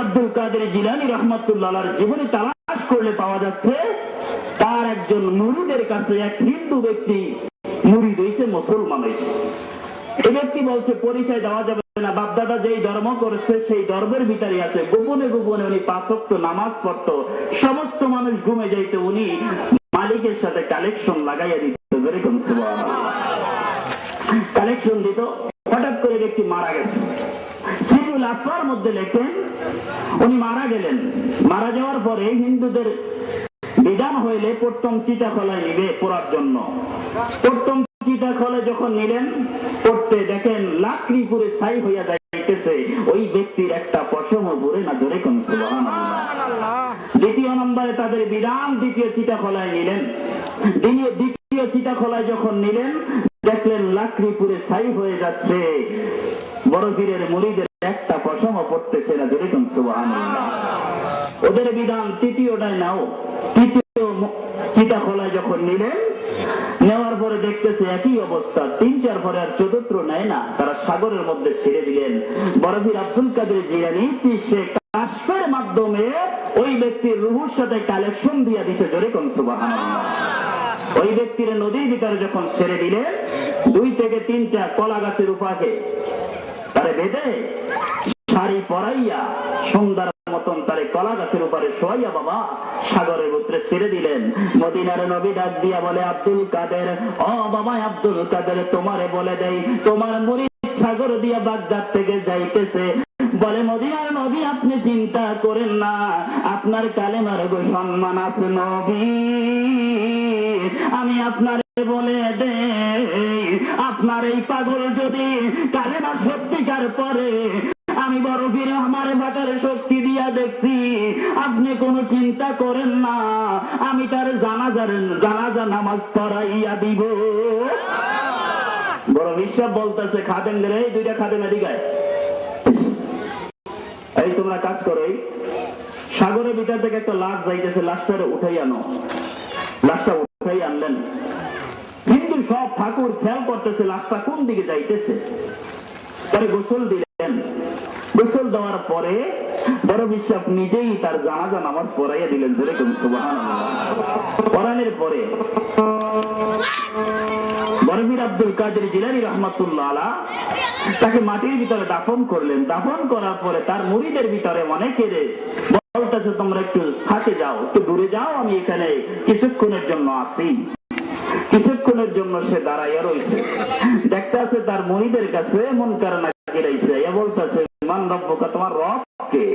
আব্দুল কাদের জিলানী রাহমাতুল্লাহ আলাইহির জীবনী তালাশ করলে পাওয়া যাচ্ছে তার একজন মুরিদের কাছে এক হিন্দু ব্যক্তি মুরিদ হইছে, মুসলমান হইছে। এই ব্যক্তি বলছে পরিচয় দেওয়া যাবে না, বাপদাদা যেই ধর্ম করছে সেই ধর্মের ভিতরে আছে। গোপনে গোপনে উনি 5 ওয়াক্ত নামাজ পড়তো, সমস্ত মানুষ ঘুমে যাইতো, উনি মালিকের সাথে কালেকশন লাগাইয়া দিত, যেরকম সুবহানাল্লাহ কালেকশন দিত। হঠাৎ করে ব্যক্তি মারা গেছে। সিরুল আসওয়ার মধ্যে লেখেন উনি মারা গেলেন। মারা যাওয়ার পরে হিন্দুদের বিধান হইলে প্রথম চিতা খোলায় নিবে পড়ার জন্য। প্রথম চিতা খোলে যখন নিলেন পড়তে দেখেন লাকড়ি পুরে ছাই হইয়া যাইতেছে, ওই ব্যক্তির একটা পশমও পড়ে না, জোরে কোন সুবহানাল্লাহ। দ্বিতীয় নম্বরে তাদের বিধান দ্বিতীয় চিতা খোলায় নিলেন। দ্বিতীয় চিতা খোলায় যখন নিলেন দেখলেন লাকড়ি পুরে ছাই হয়ে যাচ্ছে, বড় পীরের মুরিদের একটা পশমও পড়তেছে না, জোরে কোন সুবহানাল্লাহ। ওদের বিধান তৃতীয়টায় নাও। তৃতীয় চিতা খোলায় যখন নিলেন, নেওয়ার পরে দেখতেছে একই অবস্থা। 3-4 পরে আর চতুর্থ নেয় না, তারা সাগরের মধ্যে ছেড়ে দিলেন। বড় পীর আব্দুল কাদের জিলানী সে কাশফের মাধ্যমে ওই ব্যক্তির রূহের সাথে কালেকশন দিয়া দিছে, জোরে কোন সুবহানাল্লাহ। ওই ব্যক্তির নদীর ভিতরে যখন ছেড়ে দিলেন, 2 থেকে 3টা কলা গাছের উপাকে তারে বেঁধে শাড়ি পরাইয়া সুন্দর মতন তারে কলা গাছের উপরে শোয়াইয়া বাবা সাগরের ভিতরে ছেড়ে দিলেন। মদিনার নবী ডাক দিয়া বলে, আব্দুল কাদের, ও বাবা আব্দুল কাদের, তোমারে বলে দেই তোমার মুরিদ সাগর দিয়া বাগদাদ থেকে যাইতেছে। বলে মদিনার নবী আপনি চিন্তা করেন না, আপনার কালেমার গো সম্মান আছে নবী, আমি আপনার বলে দেই আপনার এই পাগল যদি কালেমা সত্যিকার পরে, আমি বড় পীর আমার বাটার শক্তি দিয়া দেখছি, আপনি কোনো চিন্তা করেন না, আমি তার জানাজা নামাজ পড়াইয়া দিব। বড় বিশ্বাস বলতেছে খাদেম রে, 2টা খাদেম এদিকে, এই তোমরা কাজ করো, সাগরের ভিতর থেকে একটা লাশ যাইতেছে, লাশটারে উঠাই আনো। লাশটা উঠাই আনলেন। কিন্তু সব ঠাকুর খেয়াল করতেছে লাশটা কোন দিকে যাইতেছে। তারে গোসল দিলেন। গোসল দেওয়ার পরে বড় বিশ্বাস নিজেই তার জানাজা নামাজ পড়াইয়া দিলেন, ধরে কোন সুবহানাল্লাহ। পড়ানোর পরে বড় পীর আব্দুল কাদের জিলানী রাহমাতুল্লাহ আলাইহি তাকে মাটির ভিতরে দাফন করলেন। দাফন করার পরে তার মুরিদের ভিতরে অনেকের বলতেছে তোমরা একটু ফাঁকে যাও, একটু দূরে যাও, আমি এখানে কিছুক্ষণের জন্য আসি। কিছুক্ষণের জন্য সে দাঁড়াইয়া রয়েছে, দেখতে আছে তার মুরিদের কাছে মুনকার নাকির আইছে, বলতেছে মান রব্বুকা, তোমার রব কে?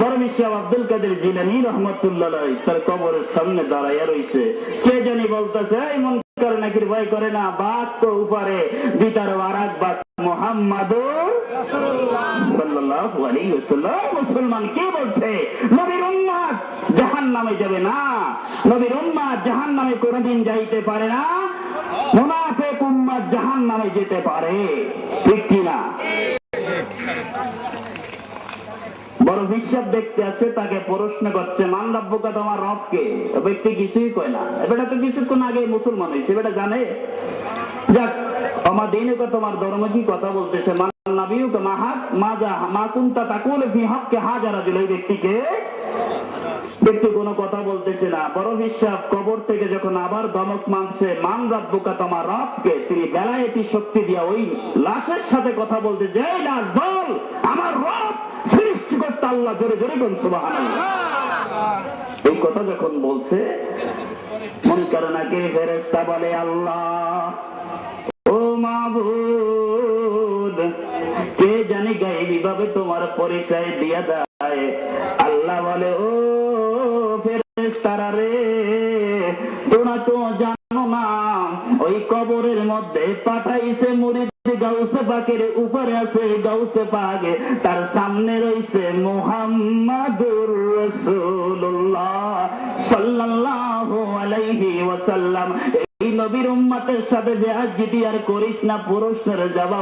বড় বিশ্বাস আব্দুল কাদের জিলানী রাহমাতুল্লাহ আলাইহি তার কবরের সামনে দাঁড়াইয়া রয়েছে। কে জানি বলতেছে, এই মুনকার নাকির ভয় করে না, বাত তো উপরে ভিতর আরাক বাত মুহাম্মাদুর রাসূলুল্লাহ সাল্লাল্লাহু আলাইহি ওয়াসাল্লাম। মুসলমান কে বলছে নবীর উম্মত জাহান্নামে যাবে না, নবীর উম্মত জাহান্নামে কোনদিন যাইতে পারে না, মুনাফিক উম্মত জাহান্নামে যেতে পারে, ঠিক কি না? বড় বিশ্বাস দেখতে আছে, তাকে প্রশ্ন করছে মান রব্বুকা, তোমার রব কে? ব্যক্তি কিছুই কয় না। এটা তো কিছুক্ষণ আগে মুসলমান হয়েছে, এটা জানে। যাক, আমার দিনুকা, তোমার ধর্ম কি কথা বলতেছে, মান নাবিয়ুকা মাহাত মাজা মা কুনতা তাকুল ফি হক্কে হাজার রাজুল। এই ব্যক্তি কোনো কথা বলতেছে না। বড় বিশ্বাস কবর থেকে যখন আবার ধমক মানছে মান রব্বুকা, তোমার রব কে, তিনি বেলায়েতি শক্তি দিয়া ওই লাশের সাথে কথা বলতে, যে লাশ বল আমার রব সৃষ্টিকর্তা আল্লাহ, জোরে জোরে বল সুবহানাল্লাহ। এই কথা যখন বলছে, মুনকার নাকির ফেরেশতা বলে, আল্লাহ ও মাবুদ, কে জানি গায়েবী ভাবে তোমার পরিচয় দিয়া দেয়। আল্লাহ বলে, ও ফেরেশতারা রে, তোমরা তো জানো না ওই কবরের মধ্যে পাঠাইছে মুরিদ গাউসে পাকের উপরে আছে গাউসে পাক, তার সামনে রয়েছে মুহাম্মাদুর রাসূলুল্লাহ সাল্লাল্লাহু আলাইহি ওয়াসাল্লাম। এই নবীর উম্মতের সাথে বেয়াজ্জতি আর করিস না, প্রশ্নের জবাব